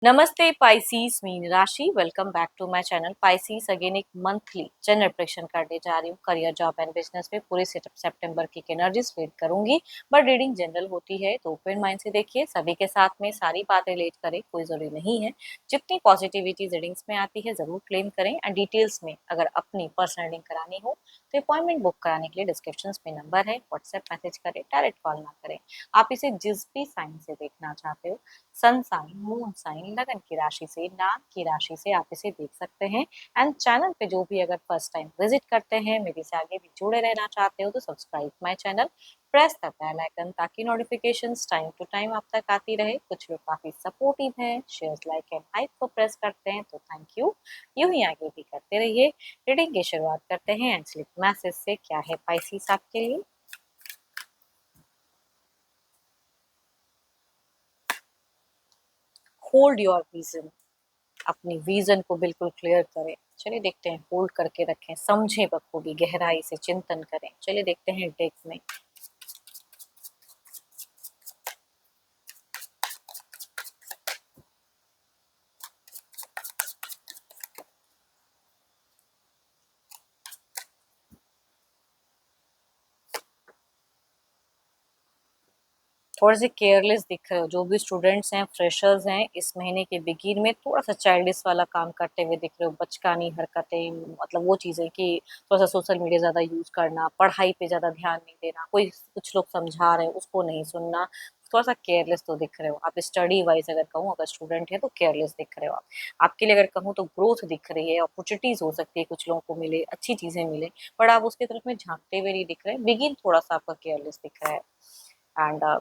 नमस्ते पाइसीस मीन राशि welcome back to my channel Pisces. Again एक मंथली जनरल प्रेडिक्शन करने जा रही हूँ करियर जॉब एंड बिजनेस में। पूरे सितंबर की एनर्जीज रीड करूंगी, बट रीडिंग जनरल होती है तो ओपन माइंड से देखिए। सभी के साथ में सारी बातें रिलेट करें कोई जरूरी नहीं है। जितनी पॉजिटिविटी रीडिंग्स में आती है जरूर क्लेम करें, एंड डिटेल्स में अगर अपनी पर्सनल रीडिंग करानी हो तो अपॉइंटमेंट बुक कराने के लिए डिस्क्रिप्शन में नंबर है, व्हाट्सएप मैसेज करें, डायरेक्ट कॉल ना करें। आप इसे जिस भी साइन से देखना चाहते हो, सन साइन, मून साइन, लगन की राशि से, नाम की राशि से आप इसे देख सकते हैं। एंड चैनल पे जो भी अगर फर्स्ट टाइम विजिट करते हैं, मेरे से आगे भी जुड़े रहना चाहते हो तो subscribe my channel, press the bell icon ताकि नोटिफिकेशंस टाइम टू टाइम आप तक आती रहे। कुछ लोग काफी सपोर्टिव हैं, शेयर्स, लाइक एंड हाइप को प्रेस करते हैं तो थैंक यू। यूं ही आगे भी करते रहिए। रीडिंग की शुरुआत करते हैं एंड स्लिप मैसेज से। क्या है पाइसीस आपके लिए? Hold your vision. अपनी विजन को बिल्कुल क्लियर करें। चलिए देखते हैं, होल्ड करके रखें, समझें बखूबी, गहराई से चिंतन करें। चलिए देखते हैं डेक में। थोड़े से केयरलेस दिख रहे हो। जो भी स्टूडेंट्स हैं, फ्रेशर्स हैं, इस महीने के बिगिन में थोड़ा सा चाइल्डिश वाला काम करते हुए दिख रहे हो। बचकानी हरकतें, मतलब वो चीज़ें कि थोड़ा सा सोशल मीडिया ज़्यादा यूज़ करना, पढ़ाई पे ज़्यादा ध्यान नहीं देना, कोई कुछ लोग समझा रहे हैं उसको नहीं सुनना। थोड़ा सा केयरलेस तो दिख रहे हो आप। स्टडी वाइज अगर कहूँ, अगर स्टूडेंट है तो केयरलेस दिख रहे हो आप। आपके लिए अगर कहूँ तो ग्रोथ दिख रही है, अपॉर्चुनिटीज हो सकती है, कुछ लोगों को मिले, अच्छी चीज़ें मिले, बट आप उसकी तरफ में झांकते हुए नहीं दिख रहे। बिगिन थोड़ा सा आपका केयरलेस दिख रहा है। एंड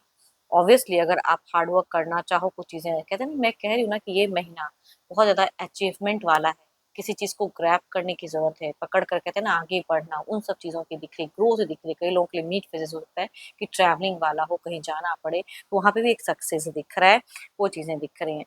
ऑब्वियसली अगर आप हार्ड वर्क करना चाहो, कुछ चीज़ें कहते हैं ना, मैं कह रही हूँ ना कि ये महीना बहुत ज़्यादा अचीवमेंट वाला है। किसी चीज़ को ग्रैब करने की ज़रूरत है, पकड़ कर कहते हैं ना आगे बढ़ना, उन सब चीज़ों की दिख रही, ग्रोथ दिख रही। कई लोगों के लिए मीट फेजेस हो सकता है कि ट्रैवलिंग वाला हो, कहीं जाना पड़े तो वहाँ पे भी एक सक्सेस दिख रहा है, वो चीज़ें दिख रही हैं।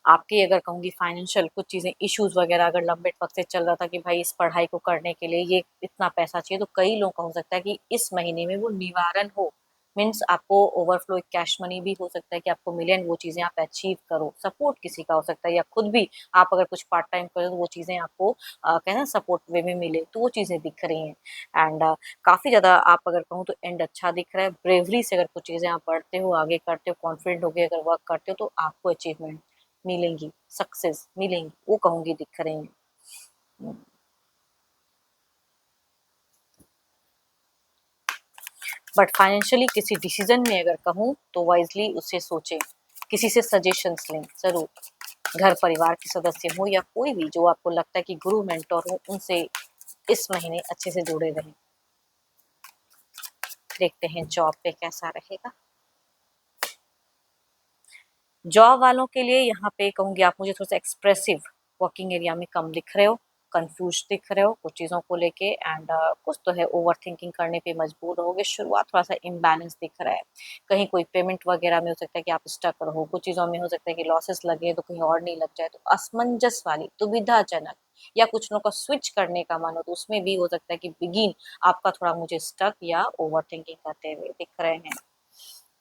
आपकी अगर कहूँगी फाइनेंशियल कुछ चीज़ें इश्यूज वगैरह अगर लंबे वक्त से चल रहा था कि भाई इस पढ़ाई को करने के लिए ये इतना पैसा चाहिए, तो कई लोगों का हो सकता है कि इस महीने में वो निवारण हो। मीन्स आपको ओवरफ्लो कैश मनी भी हो सकता है कि आपको मिले एंड वो चीज़ें आप अचीव करो। सपोर्ट किसी का हो सकता है, या खुद भी आप अगर कुछ पार्ट टाइम करो तो वो चीज़ें आपको कहते हैं ना सपोर्ट वे में मिले, तो वो चीज़ें दिख रही हैं। एंड काफ़ी ज़्यादा आप अगर कहूँ तो एंड अच्छा दिख रहा है। ब्रेवरी से अगर कुछ चीज़ें आप बढ़ते हो, आगे करते हो, कॉन्फिडेंट होकर अगर वर्क करते हो तो आपको अचीवमेंट मिलेंगी, सक्सेस मिलेंगी, वो कहूँगी दिख रही हैं। बट फाइनेंशियली किसी डिसीजन में अगर कहूँ तो वाइजली उसे सोचें, किसी से सजेशंस लें ज़रूर। घर परिवार के सदस्य हो या कोई भी जो आपको लगता है कि गुरु मेंटोर हो, उनसे इस महीने अच्छे से जुड़े रहें। देखते हैं जॉब पे कैसा रहेगा। जॉब वालों के लिए यहाँ पे कहूँगी आप मुझे थोड़ा सा एक्सप्रेसिव वर्किंग एरिया में कम दिख रहे हो, कंफ्यूज दिख रहे हो कुछ चीज़ों को लेके। एंड कुछ तो है, ओवर थिंकिंग करने पे मजबूर रहोगे। शुरुआत थोड़ा सा इम्बैलेंस दिख रहा है। कहीं कोई पेमेंट वगैरह में हो सकता है कि आप स्टक रहो, कुछ चीज़ों में हो सकता है कि लॉसेस लगे तो कहीं और नहीं लग जाए, तो असमंजस वाली, दुविधाजनक, या कुछ लोगों का स्विच करने का मन हो तो उसमें भी हो सकता है कि बिगिन आपका थोड़ा मुझे स्टक या ओवर थिंकिंग करते हुए दिख रहे हैं।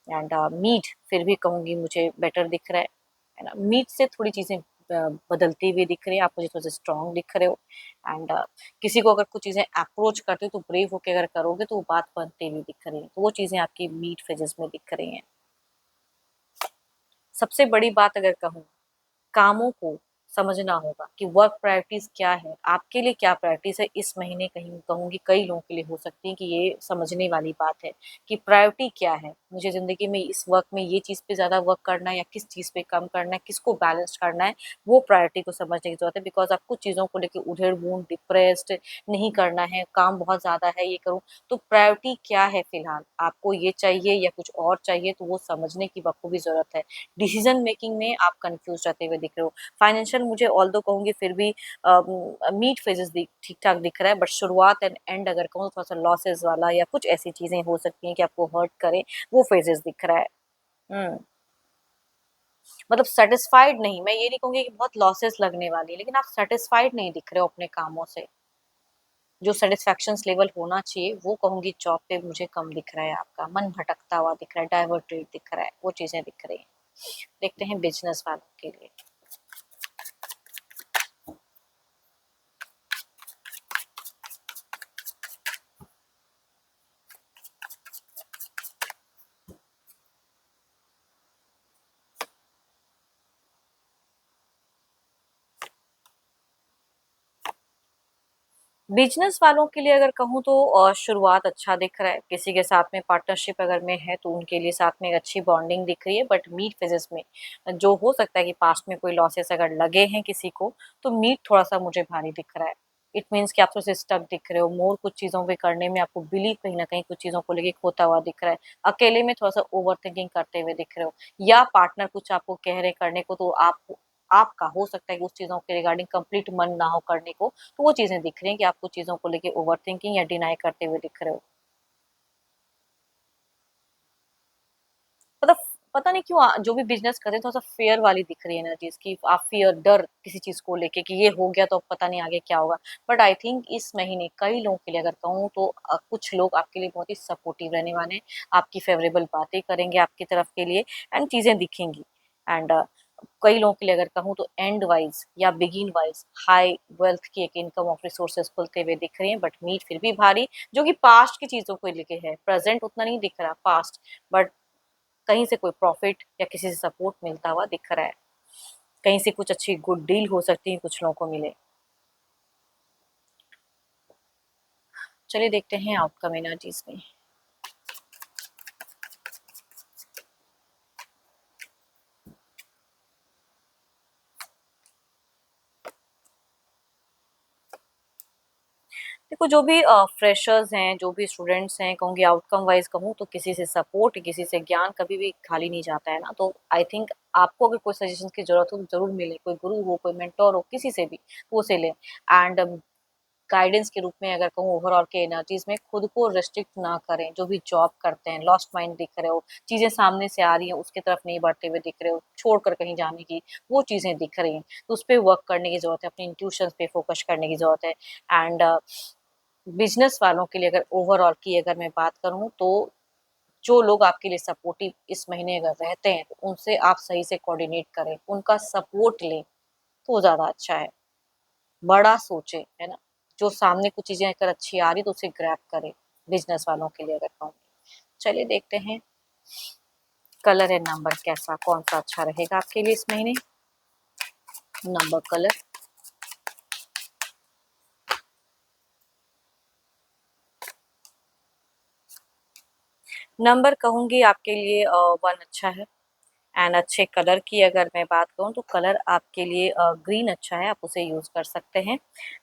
एंड मीट फिर भी कहूँगी मुझे बेटर दिख रहा है ना। मीट से थोड़ी चीज़ें बदलती हुई दिख रही है। आप मुझे थोड़ा सा स्ट्रॉन्ग दिख रहे हो। एंड किसी को अगर कुछ चीज़ें अप्रोच करते हो तो ब्रेव होकर अगर करोगे तो वो बात बनती हुई दिख रही है, तो वो चीज़ें आपकी मीट फेजेस में दिख रही हैं। सबसे बड़ी बात अगर कहूँ, कामों को समझना होगा कि वर्क प्रायोरिटीज क्या है, आपके लिए क्या प्रायोरिटीज है इस महीने। कहीं कहूँगी कई लोगों के लिए हो सकती है कि ये समझने वाली बात है कि प्रायोरिटी क्या है। मुझे ज़िंदगी में इस वक्त में ये चीज़ पे ज़्यादा वर्क करना है या किस चीज़ पे कम करना है, किसको बैलेंस करना है, वो प्रायोरिटी को समझने की ज़रूरत है। बिकॉज आप कुछ चीज़ों को लेकर उधेड़-बुन, डिप्रेस्ड नहीं करना है, काम बहुत ज़्यादा है, ये करूँ, तो प्रायोरिटी क्या है फ़िलहाल? आपको ये चाहिए या कुछ और चाहिए, तो वो समझने की बखूबी ज़रूरत है। डिसीज़न मेकिंग में आप कन्फ्यूज़ रहते हुए दिख रहे हो। फाइनेंशियल मुझे ऑल्दो कहूँगी फिर भी मीट फेजेस ठीक ठाक दिख रहा है, बट शुरुआत एंड एंड अगर कहूँ थोड़ा सा लॉसेस वाला या कुछ ऐसी चीजें हो सकती हैं कि आपको हर्ट करे, वो फेजेस दिख रहा है। हम्म, मतलब सेटिस्फाइड नहीं, मैं ये नहीं कहूँगी कि बहुत लॉसेस लगने वाली है, लेकिन आप सेटिस्फाइड नहीं दिख रहे हो अपने कामों से। जो सेटिस्फैक्शन लेवल होना चाहिए वो कहूँगी जॉब पे मुझे कम दिख रहा है। आपका मन भटकता हुआ दिख रहा है, डाइवर्टेड दिख रहा है, वो चीजें दिख रही हैं। देखते हैं बिजनेस वालों के लिए। बिजनेस वालों के लिए अगर कहूँ तो शुरुआत अच्छा दिख रहा है, किसी के साथ में पार्टनरशिप अगर में है तो उनके लिए साथ में एक अच्छी बॉन्डिंग दिख रही है, बट मीट फेजेस में जो हो सकता है कि पास्ट में कोई लॉसेस अगर लगे हैं किसी को, तो मीट थोड़ा सा मुझे भारी दिख रहा है। इट मीन्स कि आप थोड़े से स्टक दिख रहे हो, मोर कुछ चीज़ों पे करने में आपको बिलीव कहीं ना कहीं कुछ चीज़ों को लेके खोता हुआ दिख रहा है, अकेले में थोड़ा सा ओवर थिंकिंग करते हुए दिख रहे हो, या पार्टनर कुछ आपको कह रहे करने को तो आपका हो सकता है कि उस चीज़ों के रिगार्डिंग कंप्लीट मन ना हो करने को, तो वो चीज़ें दिख रही हैं कि आप कुछ चीज़ों को लेके ओवरथिंकिंग या डिनाई करते हुए दिख रहे हो। मतलब पता नहीं क्यों जो भी बिज़नेस कर रहे हैं थोड़ा-सा फ़ियर वाली दिख रही है एनर्जीज़ कि आप फ़ियर डर किसी चीज़ को लेके कि ये हो गया तो अब पता नहीं आगे क्या होगा। बट आई थिंक इस महीने कई लोगों के लिए अगर कहूँ तो कुछ लोग आपके लिए बहुत ही सपोर्टिव रहने वाले हैं, आपकी फ़ेवरेबल बातें करेंगे आपकी तरफ के लिए एंड चीज़ें दिखेंगी। एंड कई लोगों के लिए अगर कहूँ तो एंड वाइज़ या बिगिन वाइज़ हाई वेल्थ की एक इनकम ऑफ रिसोर्सेज़ खुलते हुए दिख रही हैं, बट नीड फिर भी भारी, जो कि पास्ट की चीज़ों को लेके है, प्रेज़ेंट उतना नहीं दिख रहा पास्ट, बट कहीं से कोई प्रॉफ़िट या किसी से सपोर्ट मिलता हुआ दिख रहा है। कहीं से कुछ अच्छी गुड डील हो सकती है, कुछ लोगों को मिले। चलिए देखते हैं आउटकम एनर्जीज़ में। देखो जो भी फ्रेशर्स हैं, जो भी स्टूडेंट्स हैं, कहूँगी आउटकम वाइज़ कहूँ तो किसी से सपोर्ट, किसी से ज्ञान कभी भी खाली नहीं जाता है ना, तो आई थिंक आपको अगर कोई सजेशंस की ज़रूरत हो तो ज़रूर मिले, कोई गुरु हो, कोई मेंटर हो, किसी से भी, तो उसे लें। एंड गाइडेंस के रूप में अगर कहूँ ओवरऑल के एनर्जीज़ में खुद को रिस्ट्रिक्ट ना करें, जो भी जॉब करते हैं, लॉस्ट माइंड दिख रहे हो, चीज़ें सामने से आ रही हैं, उसकी तरफ नहीं बढ़ते हुए दिख रहे हो, छोड़कर कहीं जाने की, वो चीज़ें दिख रही हैं, तो उस पे वर्क करने की ज़रूरत है, अपनी इंट्यूशंस पे फोकस करने की ज़रूरत है। एंड बिज़नेस वालों के लिए अगर ओवरऑल की अगर मैं बात करूँ तो जो लोग आपके लिए सपोर्टिव इस महीने अगर रहते हैं, तो उनसे आप सही से कोऑर्डिनेट करें, उनका सपोर्ट लें, तो ज़्यादा अच्छा है। बड़ा सोचें, है ना? जो सामने कुछ चीज़ें अगर अच्छी आ रही तो उसे ग्रैब करें, बिज़नेस वालों के लिए अगर कहूँ। चलिए देखते हैं कलर एंड नंबर कैसा कौन-सा अच्छा रहेगा आपके लिए इस महीने? नंबर कलर नंबर कहूँगी आपके लिए 1 अच्छा है। एंड अच्छे कलर की अगर मैं बात करूँ तो कलर आपके लिए ग्रीन अच्छा है, आप उसे यूज़ कर सकते हैं।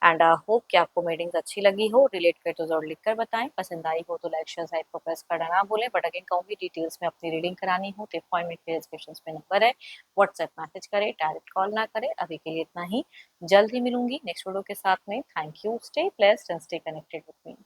एंड होप कि आपको मीटिंग्स अच्छी लगी हो, रिलेट करे तो ज़रूर लिख कर बताएँ, पसंद आई हो तो लाइक शेयर साइड को प्रेस करना ना भूलें। बट अगेन कहूँगी डिटेल्स में अपनी रीडिंग करानी हो तो अपॉइंटमेंट के डिस्क्रिप्शन में नंबर है, व्हाट्सएप मैसेज करें, डायरेक्ट कॉल ना करें। अभी के लिए इतना ही, जल्द ही मिलूंगी नेक्स्ट वीडियो के साथ में। Thank you, stay blessed and stay connected with me.